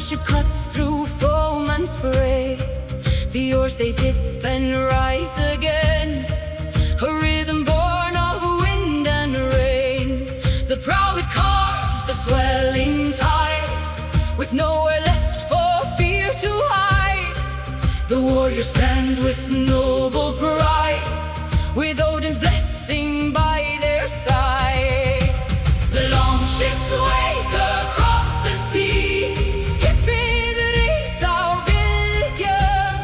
ship cuts through foam and spray. The oars they dip and rise again, a rhythm born of wind and rain. The prow it carves the swelling tide, with nowhere left for fear to hide. The warriors stand with noble pride, with Odin's blessing by their side. The long ships wake across the sea, skipping the Risa Bilgen,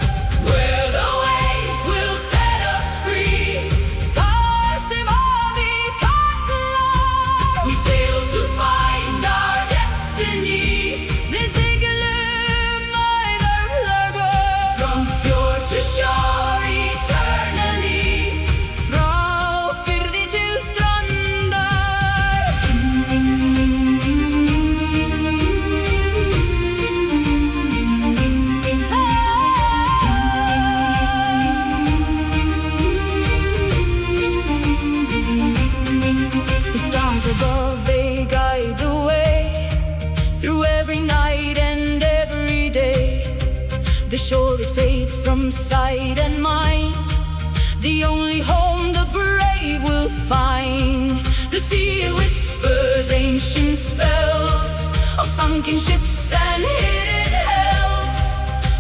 where the waves will set us free. Þar sem hafið kallar, we sail to find our destiny. Við siglum æðarlögum, from fjord to shore eternally. Frá firði til strandar. The stars above, they guide the way through every night and every day. The shore it fades from sight and mind, the only home the brave will find. The sea it whispers ancient spells of sunken ships and hidden hells.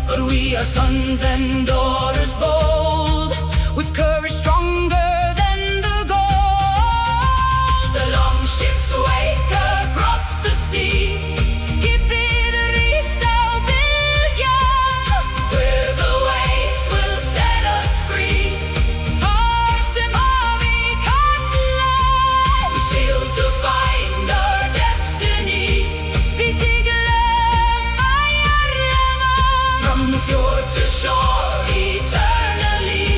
But we are sons and daughters bold, with courage stronger than the gold. The long ships wake across the sea, skipping the Risa Bilgen, where the waves will set us free. Þar sem hafið kallar, we sail to find our destiny. Við siglum æðarlögum, from fjord to shore eternally.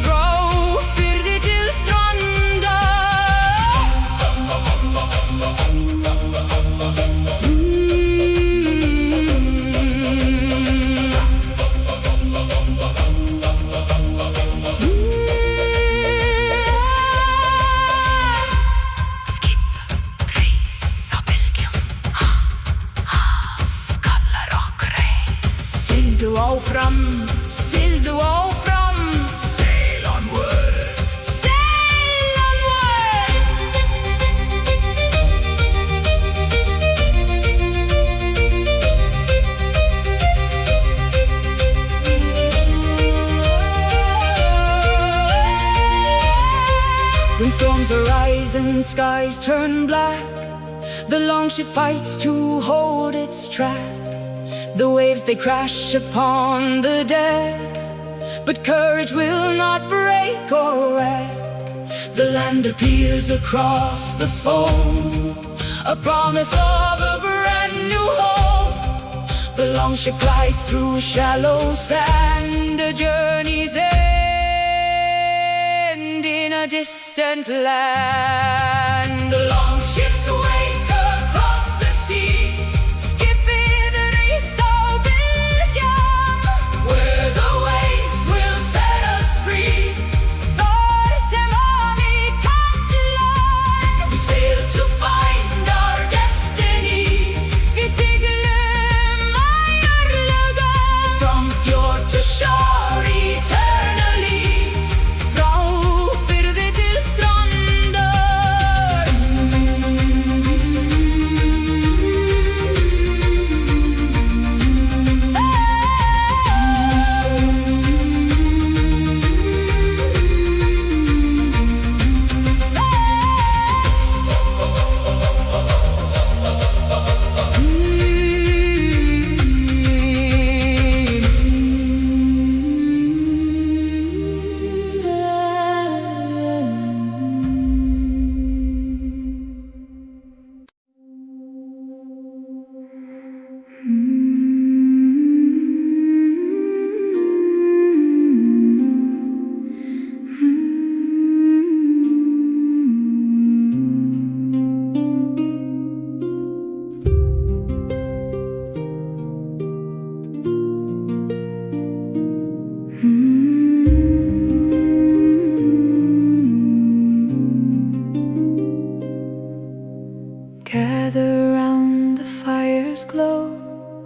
Frá firði til strandar. Skip, Risa Bilgen, haf kallar okkur heim. Sigldu áfram, sigldu áfram. Sail onward, sail onward. When storms arise and skies turn black, the long ship fights to hold its track. The waves they crash upon the deck, but courage will not break or wreck. The land appears across the foam, a promise of a brand new home. The long ship glides through shallow sand, a journey's end in a distant land. The long ships wake across the sea, skipping the Risa Bilgen, where the waves will set us free. Þar sem hafið kallar, we sail to find our destiny. Við siglum æðarlögum, from fjord to shore eternally. Frá firði til strandar. Gather round the fire's glow,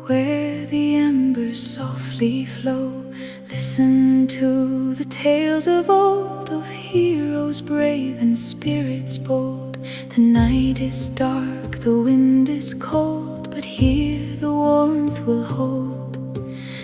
where the embers softly flow. Listen to the tales of old, of heroes brave and spirits bold. The night is dark, the wind is cold, but here the warmth will hold.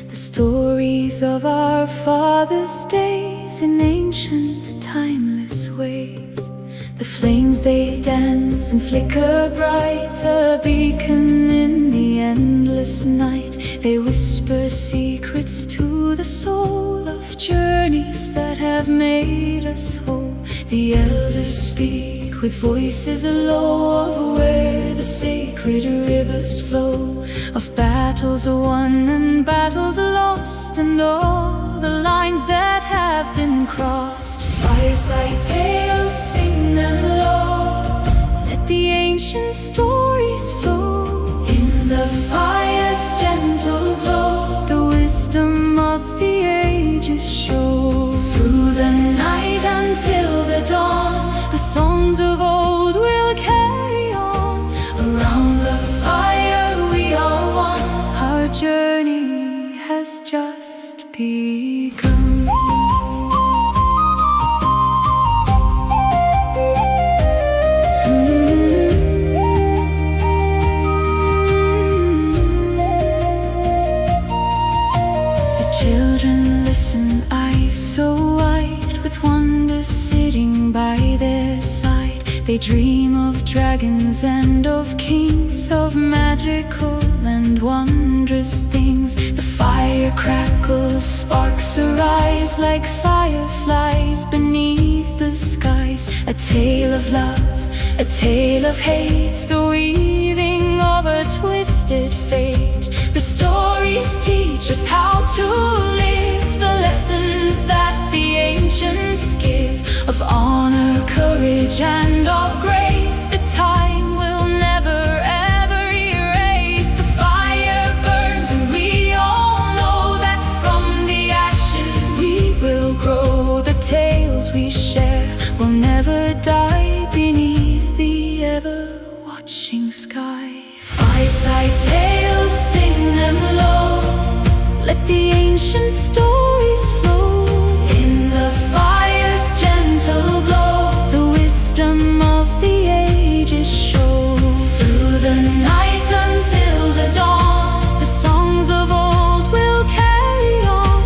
The stories of our fathers' days in ancient, timeless ways. The flames they dance and flicker bright, a beacon in the endless night. They whisper secrets to the soul of journeys that have made us whole. The elders speak with voices low of where the sacred rivers flow, of battles won and battles lost, and all the lines that have been crossed. Fireside tales, sing them low, let the ancient stories flow. In the fire's gentle glow, the wisdom of the ages show. Through the night until the dawn, the songs of old will carry on. Around the fire we are one, our journey has just begun. Children listen, eyes so wide, with wonder sitting by their side. They dream of dragons and of kings, of magical and wondrous things. The fire crackles, sparks arise like fireflies beneath the skies. A tale of love, a tale of hate, the weaving of a twisted fate. The stories teach us how to live, the lessons that the ancients give, of honor, courage, and of grace, that time will never ever erase. The fire burns and we all know that from the ashes we will grow. The tales we share will never die beneath the ever-watching sky. Fireside tales, sing them low, let the ancient stories flow. In the fire's gentle glow, the wisdom of the ages show. Through the night until the dawn, the songs of old will carry on.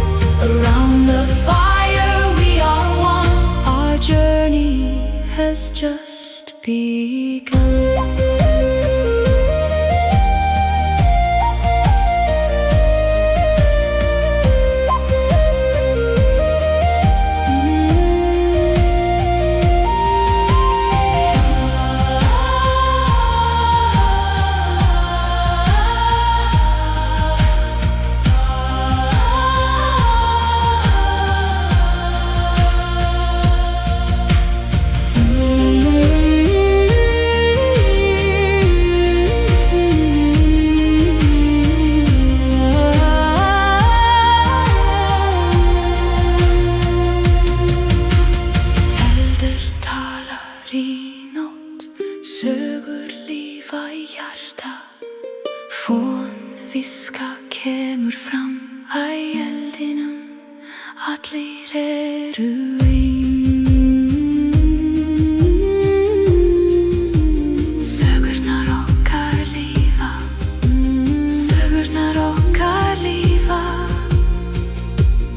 Around the fire we are one, our journey has just begun. Viska kemur fram æ eldinum, allir eru Sögurnar okkar lífa, sögurnar okkar lífa.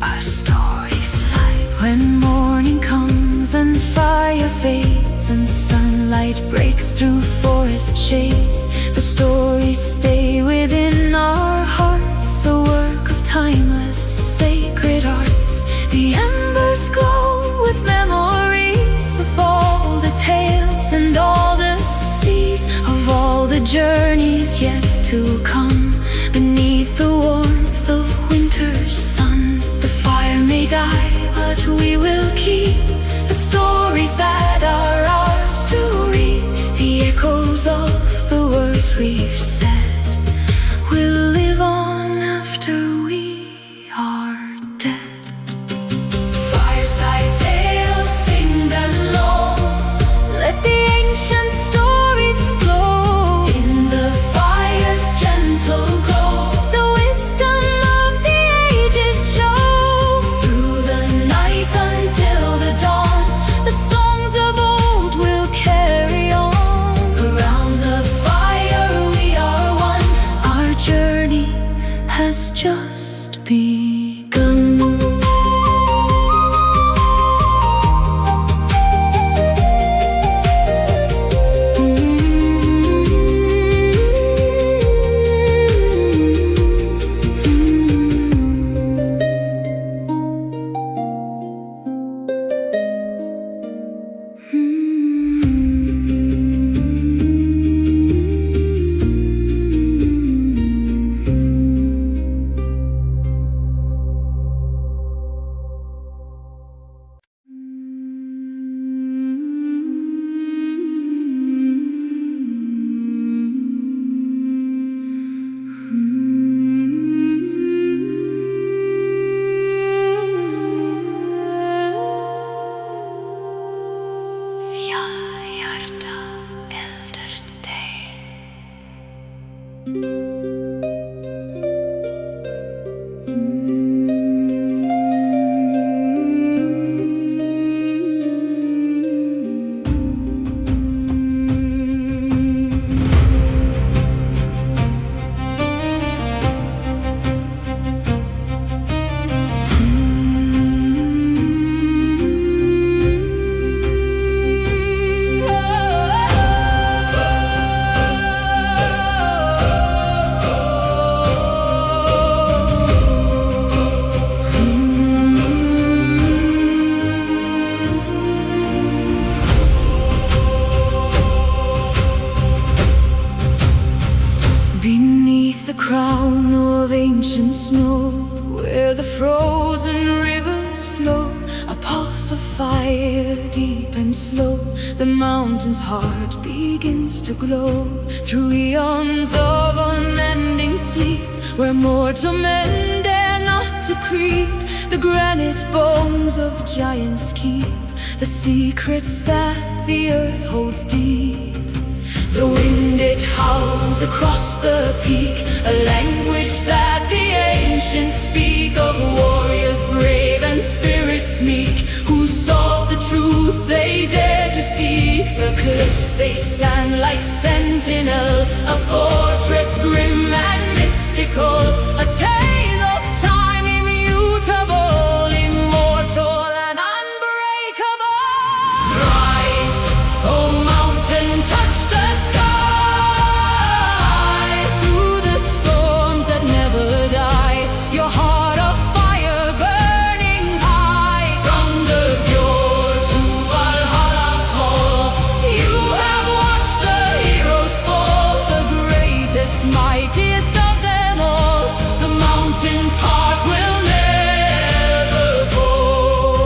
Our stories live when morning comes and fire fades and sunlight breaks through forest shades. The stories stay within our hearts, a work of timeless sacred arts. The embers glow with memories of all the tales and all the seas, of all the journeys yet to come. Beneath the warmth of winter's sun, the fire may die, but we will keep the stories that are ours to read. The echoes of the has just begun. Beneath the crown of ancient snow, where the frozen rivers flow, a pulse of fire deep and slow, the mountain's heart begins to glow. Through eons of unending sleep, where mortal men dare not to creep, the granite bones of giants keep the secrets that the earth holds deep. The wind it howls across the peak, a language that the ancients speak, of warriors brave and spirits meek, who sought the truth they dare to seek. The cliffs they stand like sentinel, a fortress grim and mystical, a tale of time immutable, immortal and unbreakable. Rise, O mountain, touch the mightiest of them all, the mountain's heart will never fall.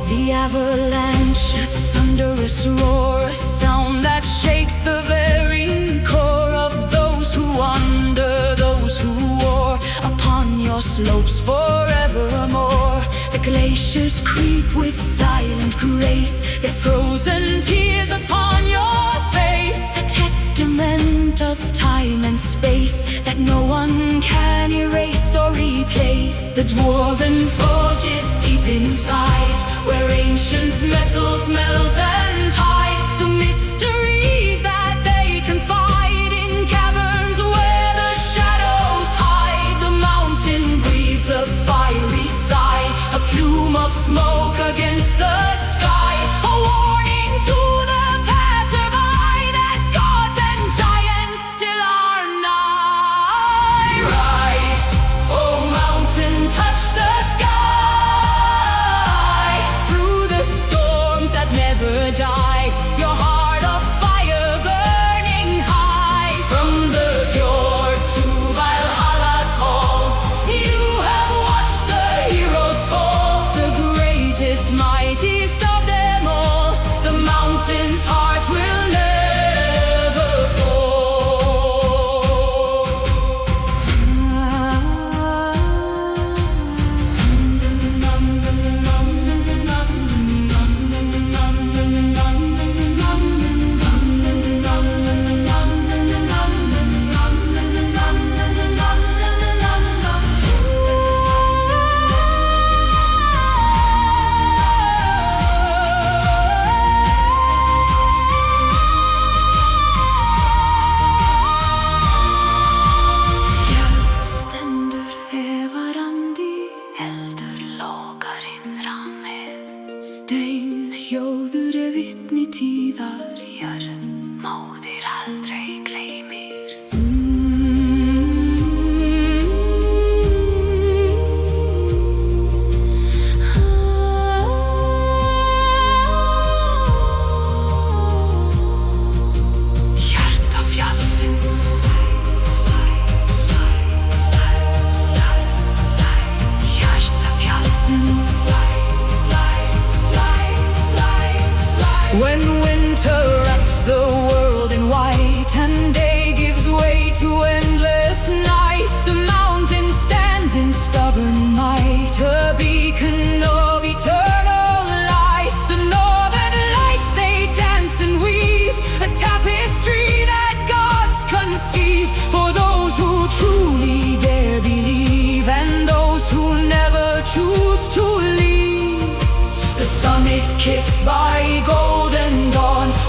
The avalanche, a thunderous roar, a sound that shakes the very core of those who wander, those who war upon your slopes forevermore. The glaciers creep with silent grace, their frozen tears upon your face, a testament of time and space that no one can erase or replace. The dwarven forges deep inside, where ancient metals melt and hide, the mysteries that they confide in caverns where the shadows hide. The mountain breathes a fiery sigh, a plume of smoke against the sky, a warning to the passerby that gods and giants still are nigh. Rise, O mountain, touch the sky, through the storms that never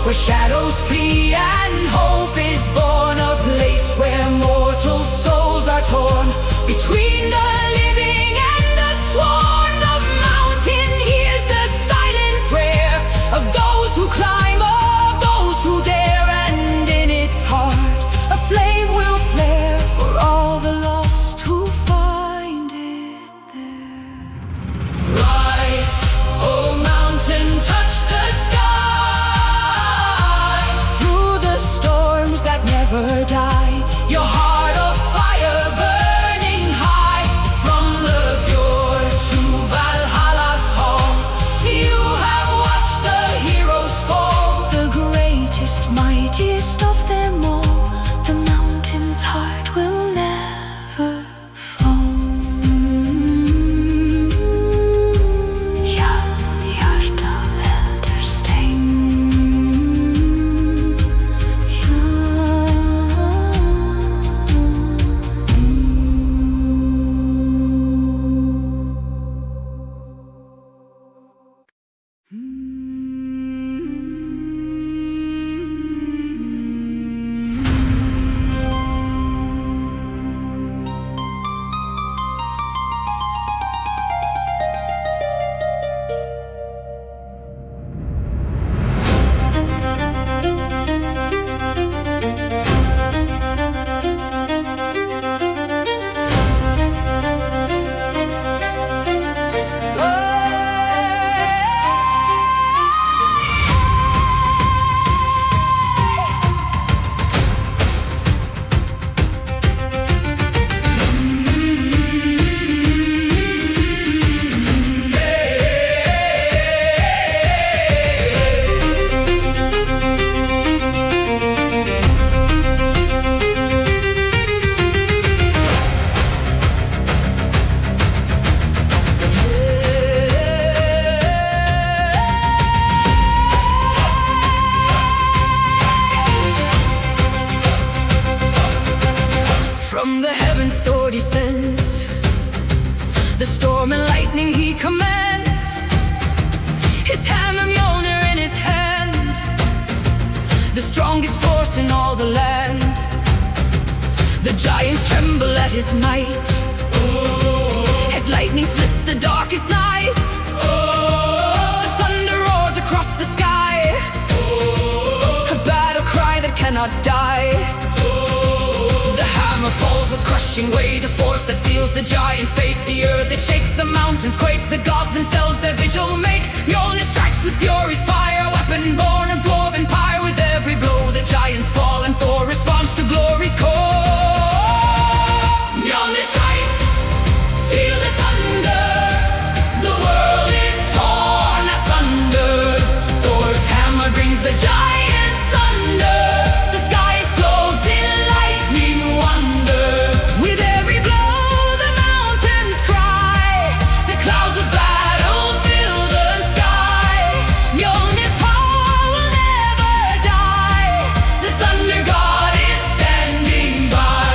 where shadows flee and hope is born, a place where mortal souls are torn between the living and the sworn. The mountain hears the silent prayer of those who climb, of those who dare, and in its heart a flame will flare for all the lost who find it there. Rise, oh mountain, touch the sky, through the storms that never die, your heart of fire burning high. From the fjord to Valhalla's hall, you have watched the heroes fall, the greatest, mightiest of them all. The mountain's heart will never fall. Hjarta elder stein. From the heavens Thor descends, the storm and lightning he commands, his hammer Mjolnir in his hand, the strongest force in all the land. The giants tremble at his might, as lightning splits the darkest night. The thunder roars across the sky, a battle cry that cannot die. The hammer falls with crushing weight, a force that seals the giant's fate. The earth that shakes, the mountains quake, the gods themselves their vigil make. Mjolnir strikes with fury's fire, weapon born of dwarven pyre. With every blow the giants fall, and Thor responds to glory's call. Mjolnir strikes, feel the thunder, the world is torn asunder. Thor's hammer brings the giants under, the sky explodes in lightning wonder. With every blow the mountains cry, the clouds of battle fill the sky. Mjolnir's power will never die, the thunder god is standing by.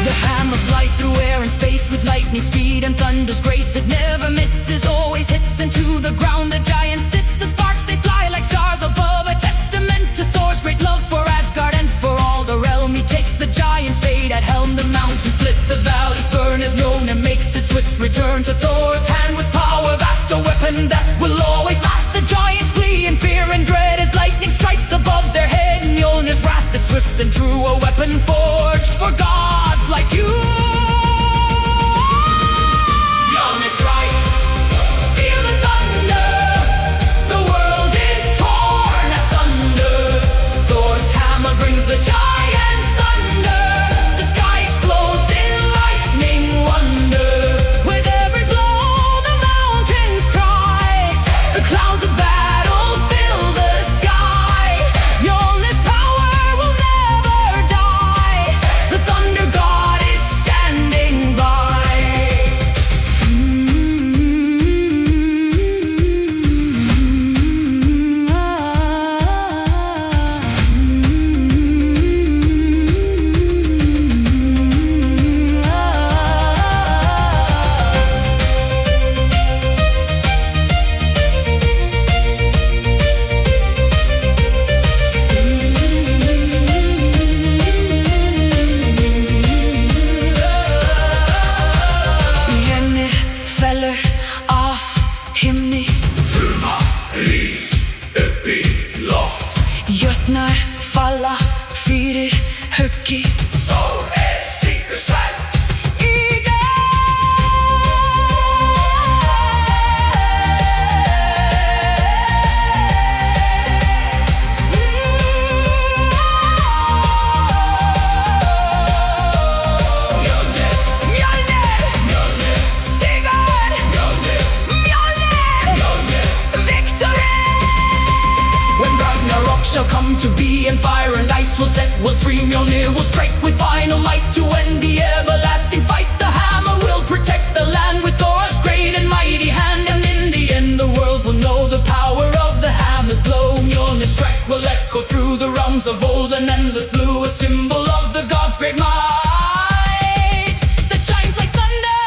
The hammer flies through air and space with lightning speed and thunder's grace. It never misses, always hits into the ground. The giant sits, the sparks they fly like stars above, a testament to Thor's great love for Asgard and for all the realm. He takes the giant's fate at helm, the mountains split, the valleys burn as Mjolnir makes its swift return to Thor's hand with power vast, a weapon that will always last. The giants flee in fear and dread as lightning strikes above their head. Mjolnir's wrath is swift and true, a weapon forged for gods like you. Mjolnir strikes, feel the thunder, the world is torn asunder. Thor's hammer brings the giants under, the sky explodes in lightning wonder. With every blow the mountains cry, the clouds of battle fill the sky. Mjolnir's power will never die, the thunder Loki. Soar är segersvärd. Shall come to be, and fire and ice will set, will free. Mjolnir will strike with final might to end the everlasting fight. The hammer will protect the land with Thor's great and mighty hand, and in the end the world will know the power of the hammer's blow. Mjolnir's strike will echo through the realms of old and endless blue, a symbol of the gods' great might that shines like thunder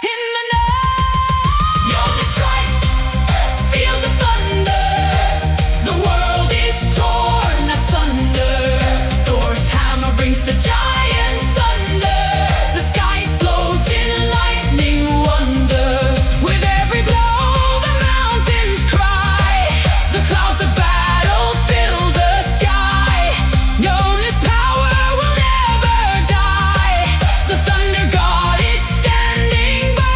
in the night. Mjolnir strikes, feel the thunder. The world is torn asunder. Thor's hammer brings the giants under. The sky explodes in lightning wonder. With every blow the mountains cry. The clouds of battle fill the sky. Mjolnir's power will never die. The thunder god is standing by.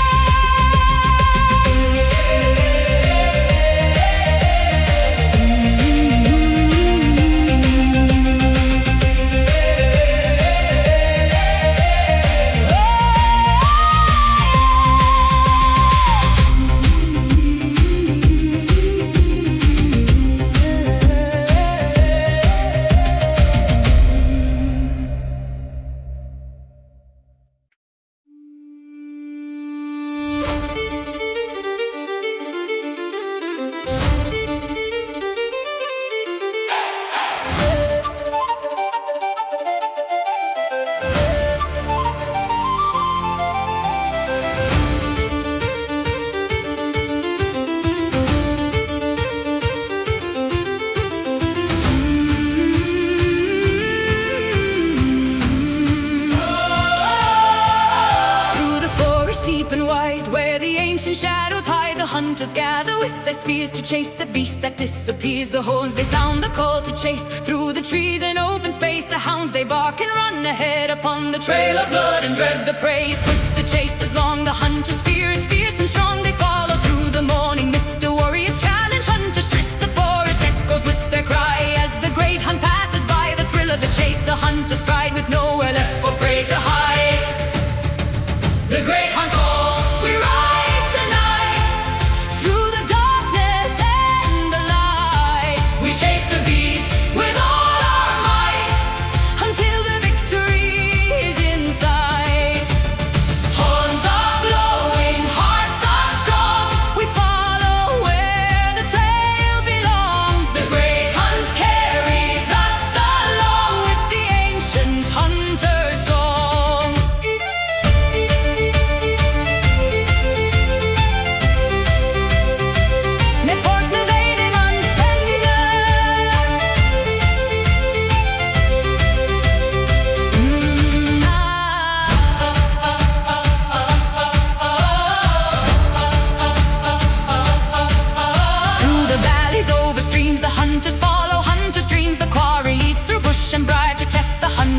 Deep and wide, where the ancient shadows hide, the hunters gather with their spears to chase the beast that disappears. The horns, they sound the call to chase through the trees in open space. The hounds, they bark and run ahead upon the trail of blood and dread the prey. Swift the chase is long, the hunter's spirits fierce and strong. They follow through the morning mist, the warriors challenge hunters tryst. The forest echoes with their cry as the great hunt passes by. The thrill of the chase, the hunter's pride, with nowhere left for prey to hide. The great hunt calls, we ride tonight, through the darkness and the light. We chase the beast with all our might, until the victory is in sight. Horns are blowing, hearts are strong. We follow where the trail belongs. The great hunt carries us along with the ancient hunter's song.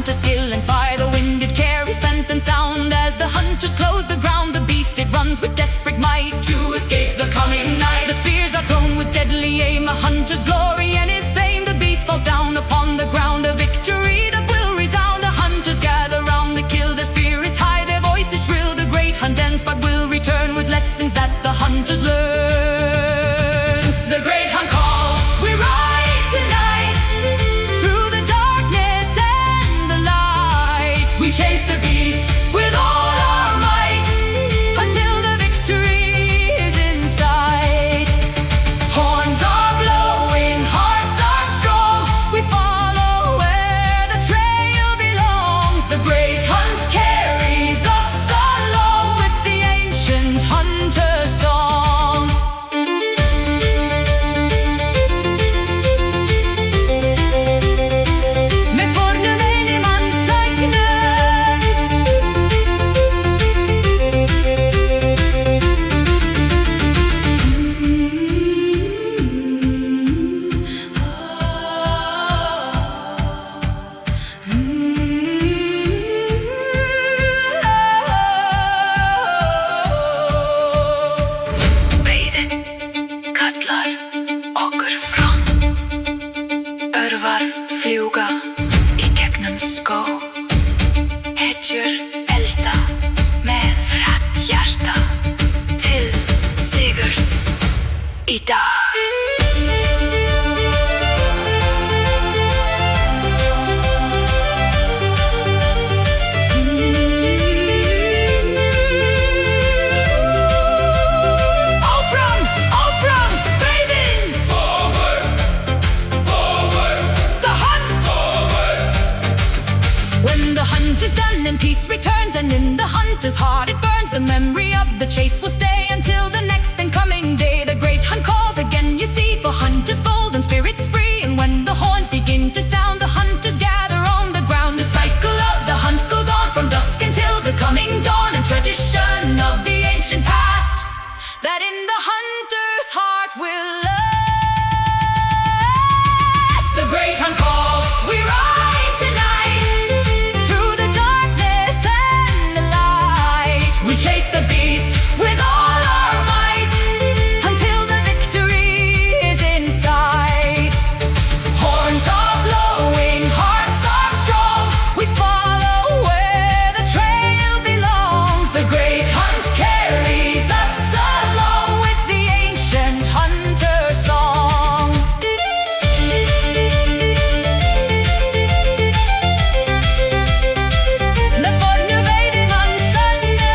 Skill and fire, the wind it carries scent and sound. As the hunters close the ground, the beast it runs with desperate might to escape the coming night. The spears are thrown with deadly aim, a hunter's glory and his fame. The beast falls down upon the ground, a victory that will resound. The hunters gather round the kill, their spirits high, their voices shrill. The great hunt ends but will return with lessons that the hunters learn. The great hunt calls, we ride tonight, through the darkness and the light. We chase the beast with all our might, until the victory is in sight. hunt is done and peace returns, and in the hunter's heart it burns. The memory of the chase will stay until the next and coming day. The great hunt calls again, you see, for hunters bold and spirits free. And when the horns begin to sound, the hunters gather on the ground. The cycle of the hunt goes on from dusk until the coming dawn, and tradition of the ancient past that in the hunter's heart will last. The great hunt calls, we ride tonight through the darkness and the light. We chase the beast with all our might until the victory is in sight. Horns are blowing, hearts are strong. We follow where the trail belongs. The great hunt carries us along with the ancient hunter song. The fornuvede danserne.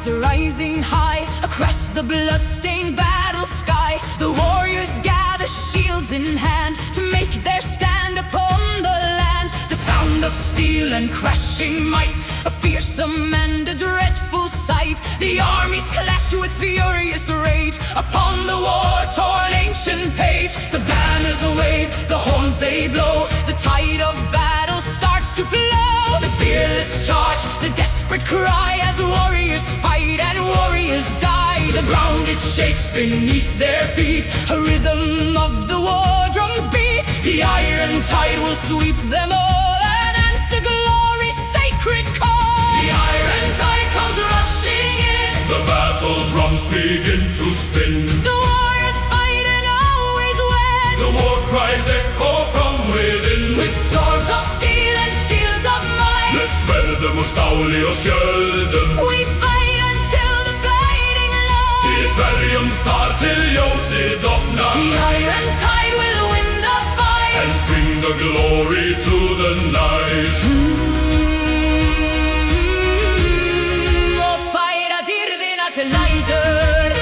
Rising high across the blood-stained battle sky, the warriors gather shields in hand to make their stand upon the land. The sound of steel and crashing might, a fearsome and a dreadful sight. The armies clash with furious rage upon the war-torn ancient page. The banners wave, the horns they blow, the tide of battle starts to flow. The fearless charge, the desperate cry, as warriors fight and warriors die. The ground it shakes beneath their feet, a rhythm of the war drums beat. The iron tide will sweep them all and answer glory's sacred call. The iron tide comes rushing in. The battle drums begin to spin. The warriors fight and always win. The war cries echo from within. With swords of steel and shields of might, Med svärden och Stauli och skölden. we fight until the fighting light. I bergen star till ljósið dofna. The iron tide will win the fight And bring the glory to the night. Och fighta dirvina till lighter.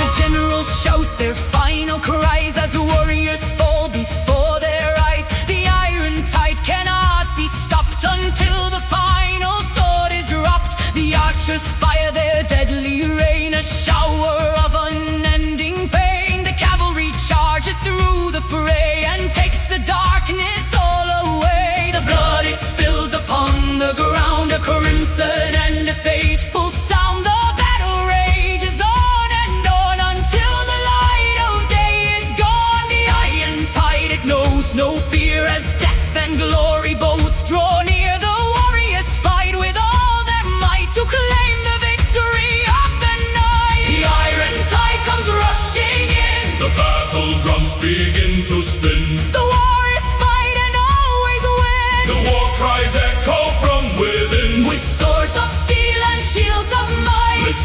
The generals shout their final cries as warriors fall before their eyes. The iron tide cannot be stopped until the final sword is dropped. The archers fire their deadly rain, a shower of unending pain. The cavalry charges through the fray and takes the darkness all away. The blood it spills upon the ground, a crimson and a fateful sound. The battle rages on and on until the light of day is gone. The iron tide it knows no fear as death and glory both draw near. The warriors fight with all their might to claim the victory of the night. The iron tide comes rushing in. The battle drums begin to spin. The warriors fight and always win. The war cries echo from within. With swords of steel and shields of might, Med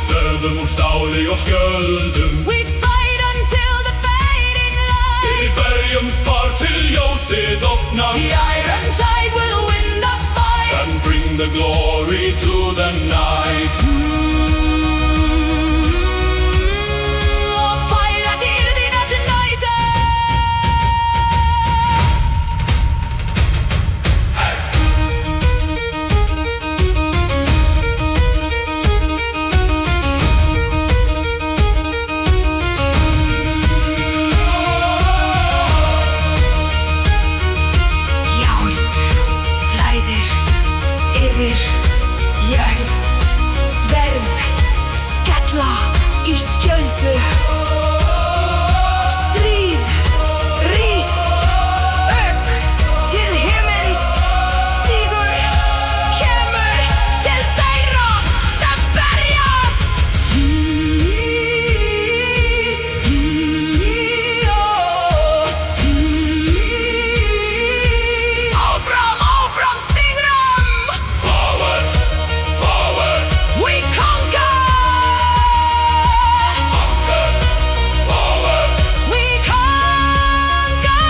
svärden mot Stauli och skölden. We fight until the fading light. I bergens far till Josidofna. The iron tide will win the fight and bring the glory to the night. Och fira till dina tonight. Í skjöldu stríð rís upp til himins, sigur kemur til þeirra sem berjast. Áfram, áfram sigrum. Forward, forward, We conquer. We conquer.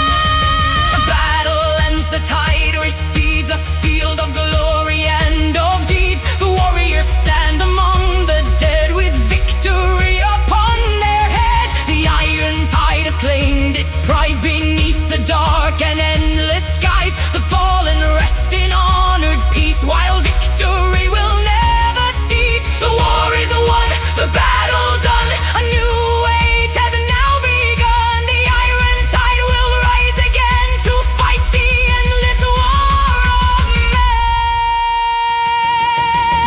The battle ends, the tide recedes, a field of glory and of deeds. The warriors stand among the dead with victory upon their head. The iron tide has claimed its prize beneath the dark and endless skies. The fallen rest in honored peace while victory will never cease. The war is won, the battle done, a new age has now begun. The iron tide will rise again to fight the endless war of men.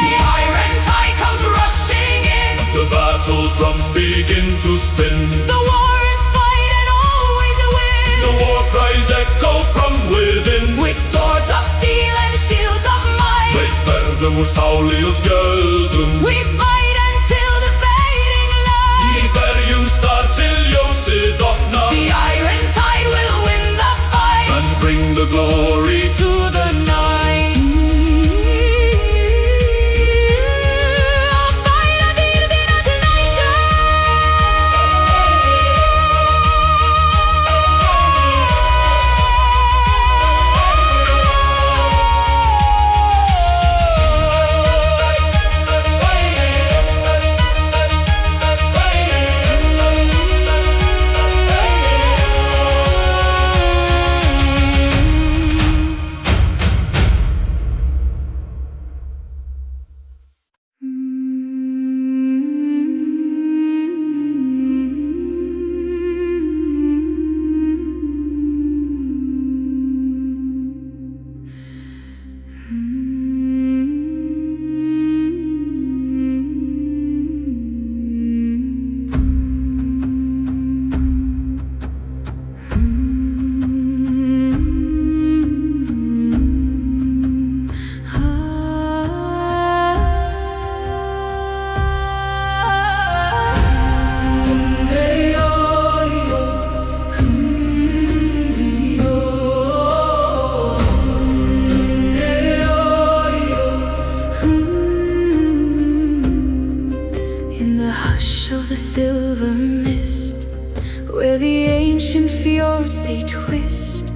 The iron tide comes rushing in. the battle drums begin to spin. The war is fight and always win. The war cries echo from within. With swords of steel and shields of might, Med svärden mot Stauli och skölden. we fight until the fading I light. bergens star till Josidofna The iron tide will win the fight and bring the glory to the night. Fira till dina tonight. Silver mist, where the ancient fjords they twist.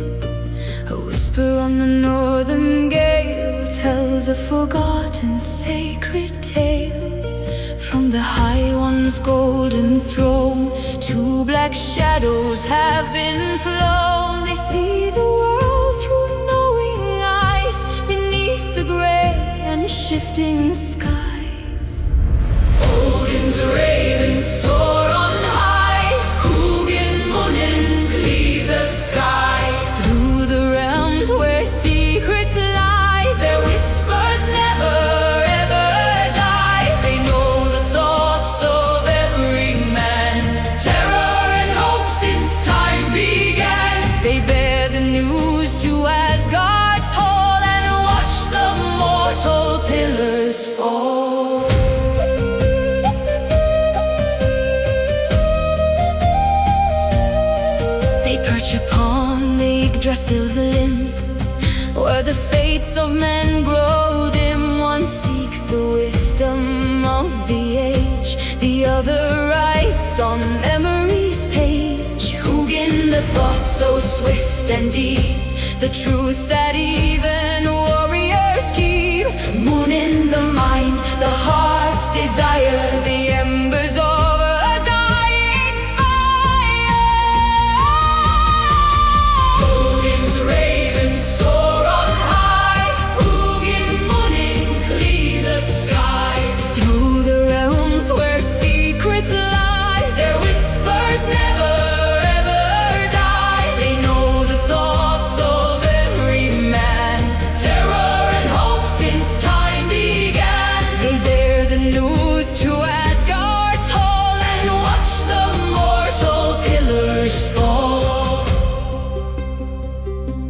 A whisper on the northern gale tells a forgotten sacred tale. From the High One's golden throne, two black shadows have been flown. They see the world through knowing eyes, beneath the gray and shifting skies. Odin's ravens soar on high, Hugin Munin cleave the sky. Through the realms where secrets lie, their whispers never ever die. They know the thoughts of every man, terror and hope since time began. They bear the news to Asgard's hall and watch the mortal pillars fall. Perch upon the Yggdrasil's limb, where the fates of men grow dim. One seeks the wisdom of the age, the other writes on memory's page. Hugin, the thought so swift and deep, the truth that even warriors keep. Moon in the mind, the heart's desire, the embers of a dying fire. Hugin's ravens soar on high. Hugin Munin cleave the sky. Through the realms where secrets lie, their whispers never ever die. They know the thoughts of every man, terror and hope since time began. They bear the news to Asgard's hall and watch the mortal pillars fall.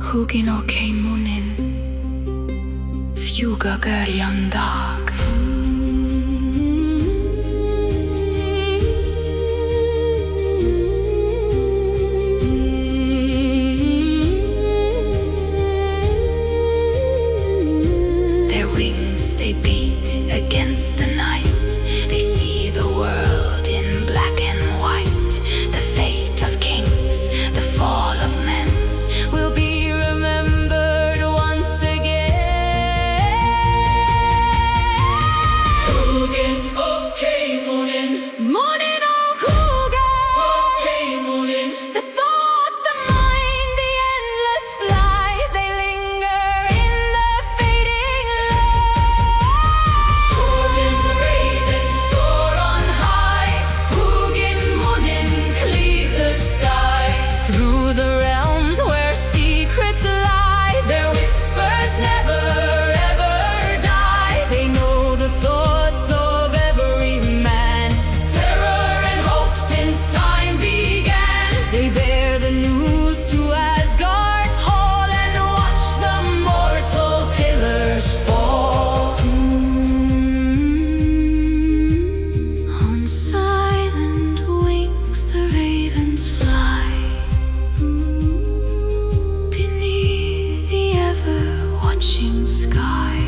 Hugin okei munin, fjuga gärjan dag. Their wings they beat against the night. They see the world in black and white. The fate of kings, the fall of men, will be remembered once again. Hugin okei munin, munin ok Hugin. Okei munin, the thought, the mind, the endless flight. They linger in the fading light. Hugin's ravens soar on high. Hugin Munin cleave the sky. Through the realms where secrets lie, their whispers never ever die. They know the thoughts of every man, terror and hope since time began. They bear the news to Asgard's hall and watch the mortal pillars fall. On silent wings the ravens fly, beneath the ever-watching sky.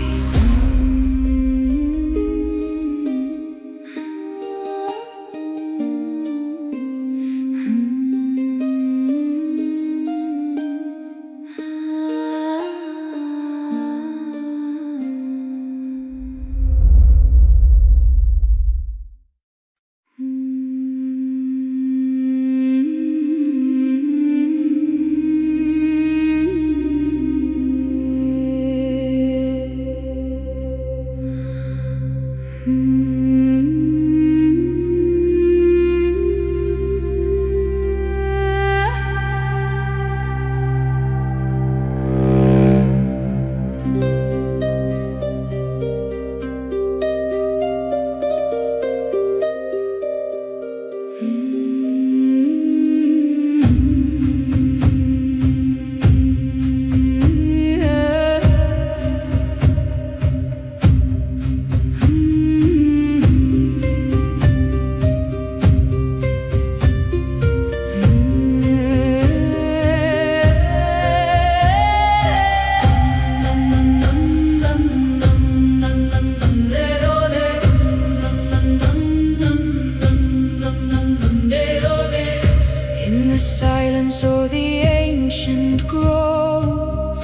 In the silence of the ancient grove,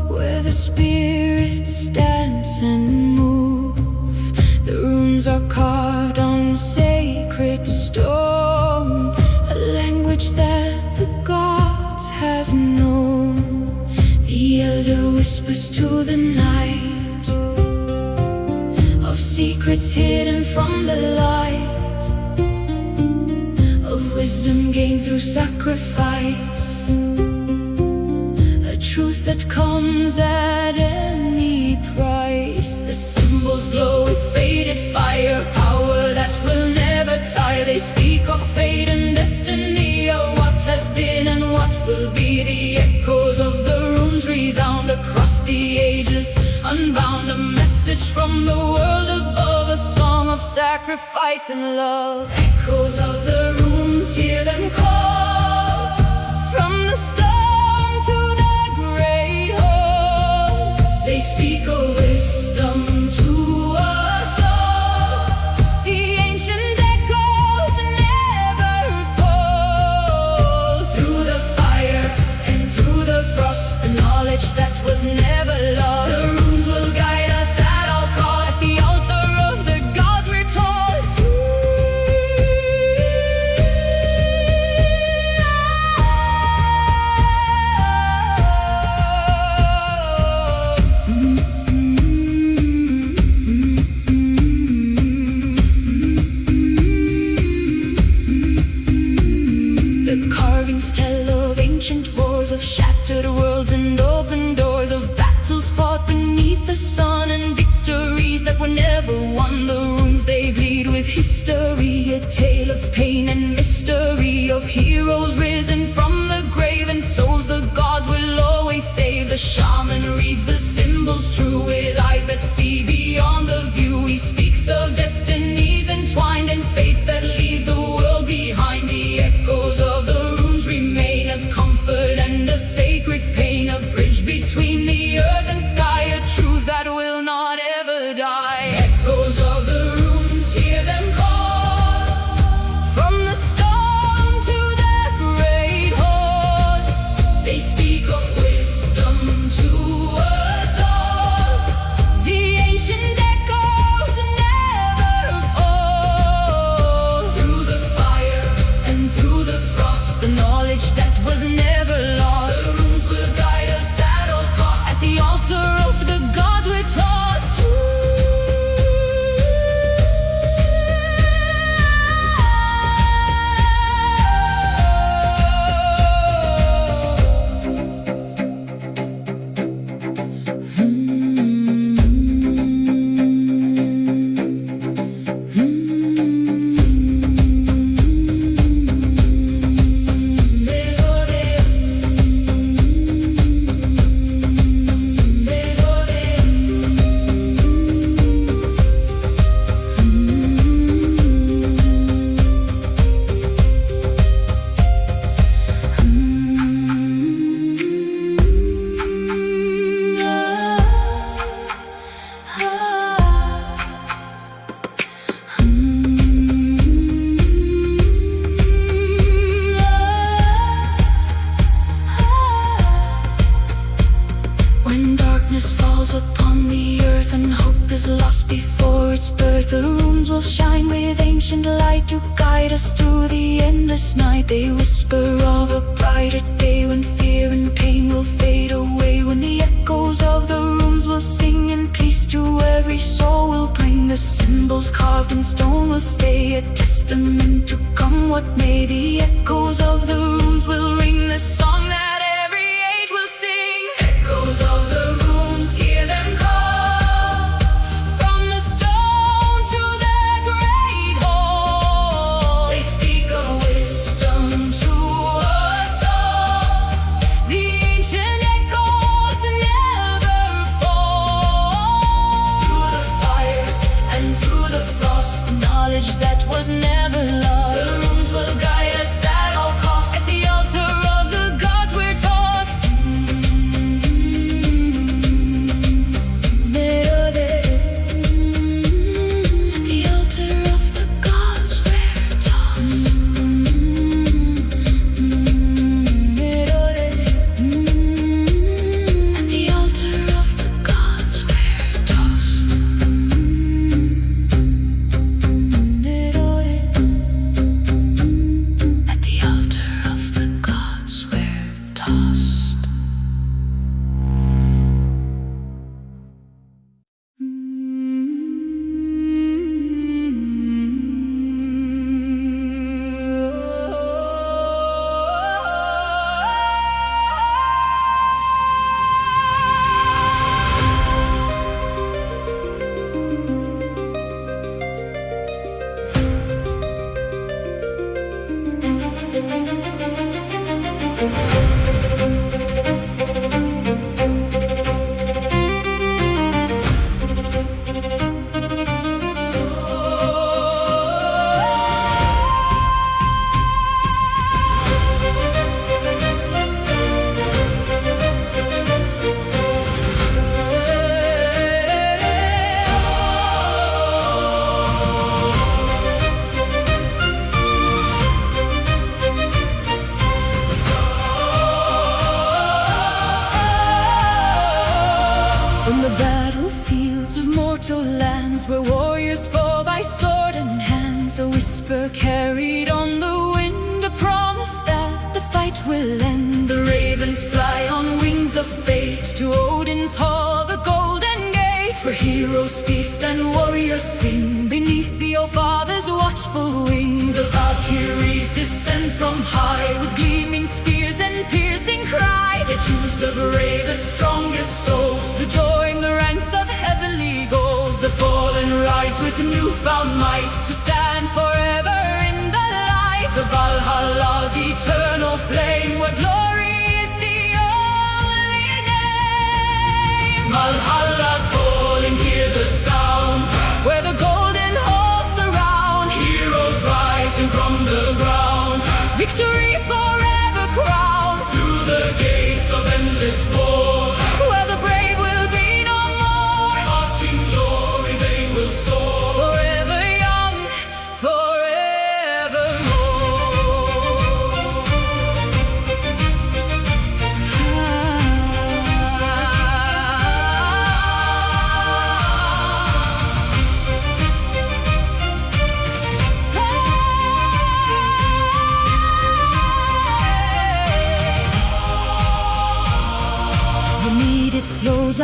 where the spirits dance and move, the runes are carved on sacred stone, a language that the gods have known. The elder whispers to the night of secrets hidden from the light, of wisdom gained through sacrifice, a truth that comes at any price. The symbols glow with faded fire, power that will never tire. They speak of fate and destiny, of what has been and what will be. The echoes of the runes resound across the ages, unbound, a message from the world above, a song of sacrifice and love. Echoes of the runes, hear them call, from the storm to the great hall. They speak of wisdom to us all, the ancient echo with history, a tale of pain and mystery, of heroes risen from the grave and souls the gods will always save. The shaman reads the symbols true with eyes that see beyond the view. He speaks of destinies entwined and fates that leave the world behind. The echoes of the runes remain a comfort and a sacred pain, a bridge between the earth and sky, a truth that will not ever die. Echoes of the runes, hear them call from the stone to the great hall. They speak of wisdom to us all. The ancient echoes never fall. Through the fire and through the frost, the knowledge that was never lost. The runes will guide us at all costs. At the altar of the gods we're tossed. When darkness falls upon the earth and hope is lost before its birth, the runes will shine with ancient light to guide us through the endless night. They whisper of a brighter day when fear and pain will fade away, when the echoes of the runes will sing in peace to every soul will bring. The symbols carved in stone will stay a testament to come what may. The echoes of the runes will ring the song that every age will sing. Echoes of the runes, hear them call from the stone to the great hall. They speak of wisdom to us all. The ancient echoes never fall. Through the fire and through the frost, the knowledge that was never lost. The runes will guide us at all costs. At the altar of the gods we're tossed. At the altar of the gods we're tossed. At the altar of the gods we're tossed. At the altar of the gods we're tossed. From the battlefields of mortal lands, where warriors fall by sword and hands, a whisper carried on the wind, a promise that the fight will end. The ravens fly on wings of fate to Odin's hall, the golden gate, where heroes feast and warriors sing beneath the All-Father's watchful wing. The Valkyries descend from high with gleaming spears and piercing cry. They choose the bravest, strongest souls to join the ranks of heavenly goals. The fallen rise with newfound might to stand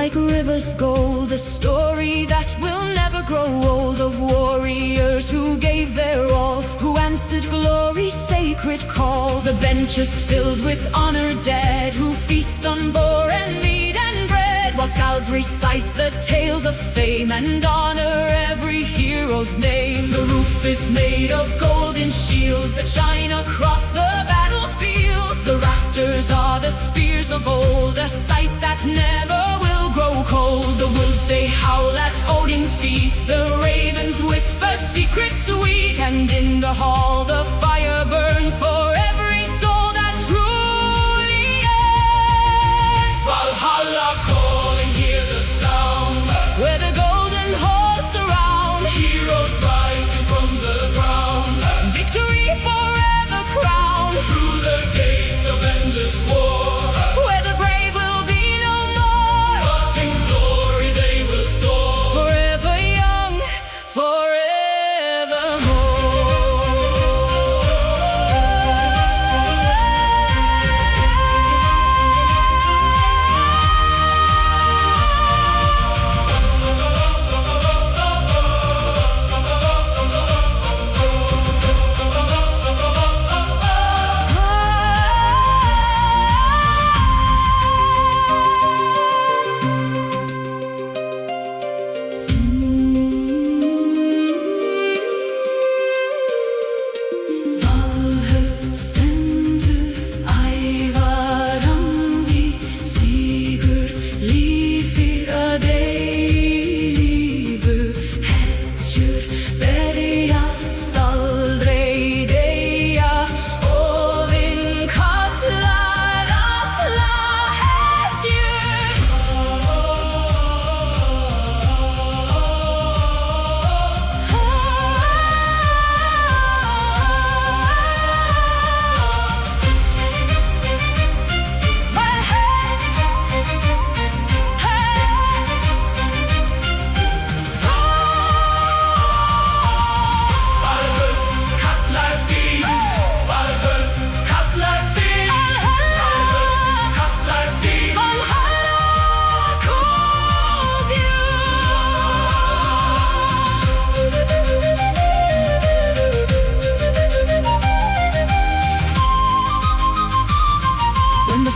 like rivers gold, a story that will never grow old, of warriors who gave their all, who answered glory's sacred call. The benches filled with honored dead, who feast on boar and meat and bread, while scouts recite the tales of fame and honor every hero's name. The roof is made of golden shields that shine across the battlefields. The rafters are the spears of old, a sight that never will grow cold. The wolves they howl at Odin's feet, the ravens whisper secrets sweet, and in the hall the fire burns for every soul that truly yearns. Valhalla calling, hear the sound, where the golden halls surround, heroes rising from the ground, victory forever crowned, through the gates of endless war, where the brave will be no more, but in glory they will soar, forever young,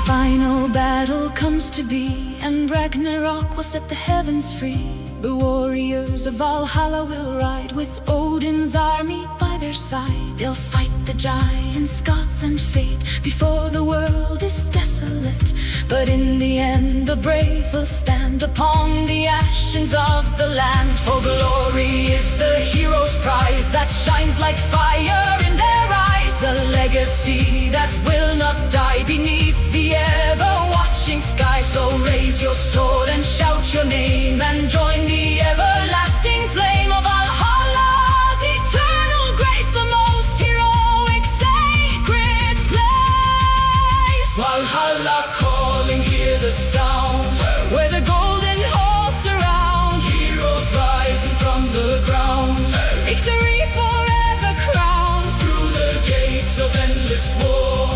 final battle comes to be, and Ragnarok will set the heavens free. The warriors of Valhalla will ride, with Odin's army by their side. They'll fight the giants, gods and fate, before the world is desolate. But in the end the brave will stand upon the ashes of the land. For glory is the hero's prize that shines like fire in their eyes, a legacy that will not die beneath the ever-watching sky. So raise your sword and shout your name, and join the everlasting flame of Valhalla's eternal grace, the most heroic sacred place. Valhalla calling, hear the sound, where the golden halls surround, heroes rising from the ground, victory forever crowned, through the gates of endless war.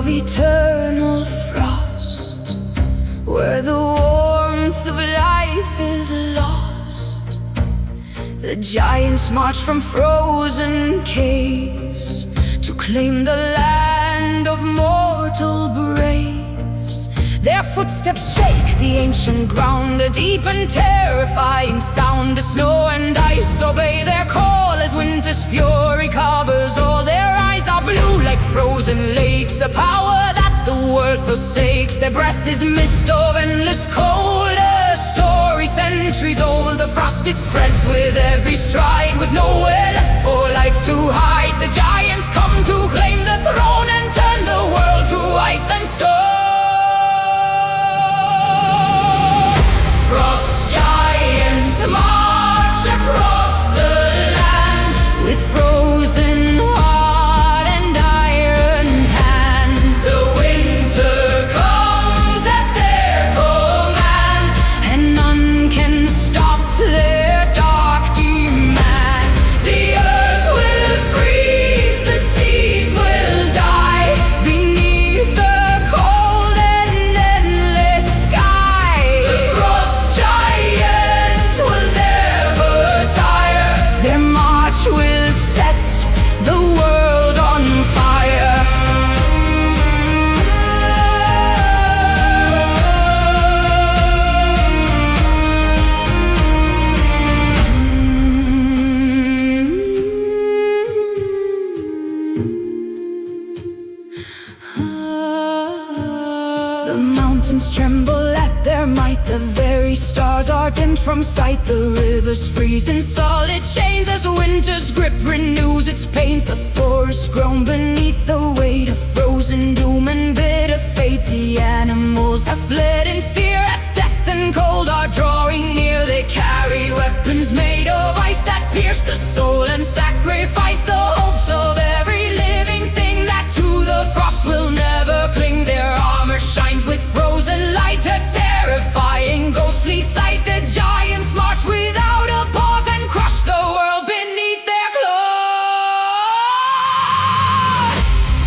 of eternal frost, where the warmth of life is lost. The giants march from frozen caves to claim the land of mortal braves. Their footsteps shake the ancient ground, a deep and terrifying sound. The snow and ice obey their call as winter's fury covers all. Their eyes are blue like frozen lakes, a power that the world forsakes. Their breath is mist of endless cold, a story centuries old. The frost it spreads with every stride, with nowhere left for life to hide. The giants come to claim the throne and turn the world to ice and stone. Frost giants march across the land with frozen heart and iron hand. The winter comes at their command, and none can stop their dark demand. The earth will freeze, the seas will die beneath the cold and endless sky. The frost giants will never tire, their march will set the world on fire. The mountains tremble at their might, the very stars are dimmed from sight. The rivers freeze in solid chains as winter's grip renews its pains. The forests groan beneath the weight of frozen doom and bitter fate. The animals have fled in fear as death and cold are drawing near. They carry weapons made of ice that pierce the soul and sacrifice the hopes of every living thing that to the frost will never cling. Their armor shines with frozen light, a terrifying ghostly sight. The giants march without a pause and crush the world beneath their claws.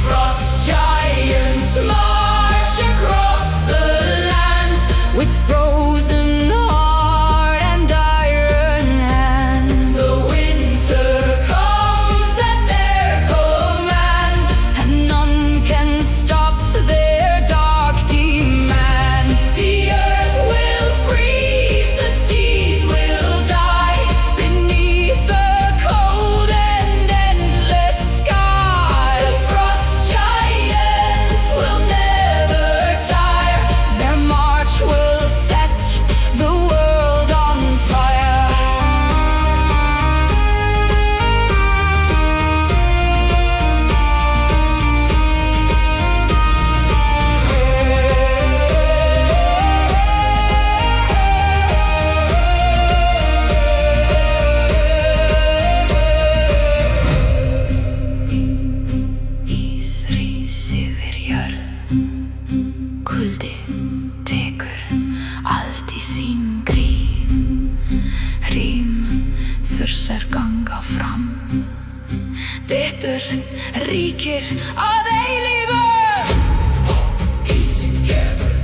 Frost giants march across the land with frozen heart and iron hand. The winter comes at their command, and none can stop their dark demand. The earth will freeze, the seas will die beneath the cold and endless sky. The frost giants will never tire, their march will set the world on fire. Ís rís yfir jörð, kuldi tekur allt í sín gríð. Hrím þursar ganga fram, veturinn ríkir að eilífu. Ísinn kemur,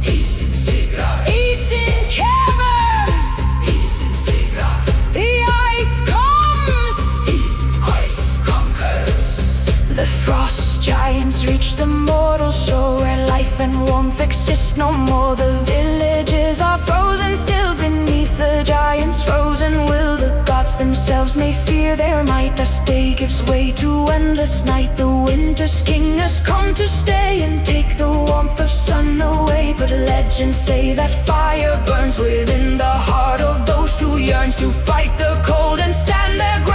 ísinn sigrar. Ísinn kemur, ísinn sigrar. The ice comes, ice conquers. The frost giants reach the mortal shore where life and warmth exist no more. The villages are frozen still beneath the giants' frozen will. The gods themselves may fear their might as day gives way to endless night. The winter's king has come to stay and take the warmth of sun away. But legends say that fire burns within the heart of those who yearns to fight the cold and stand their ground.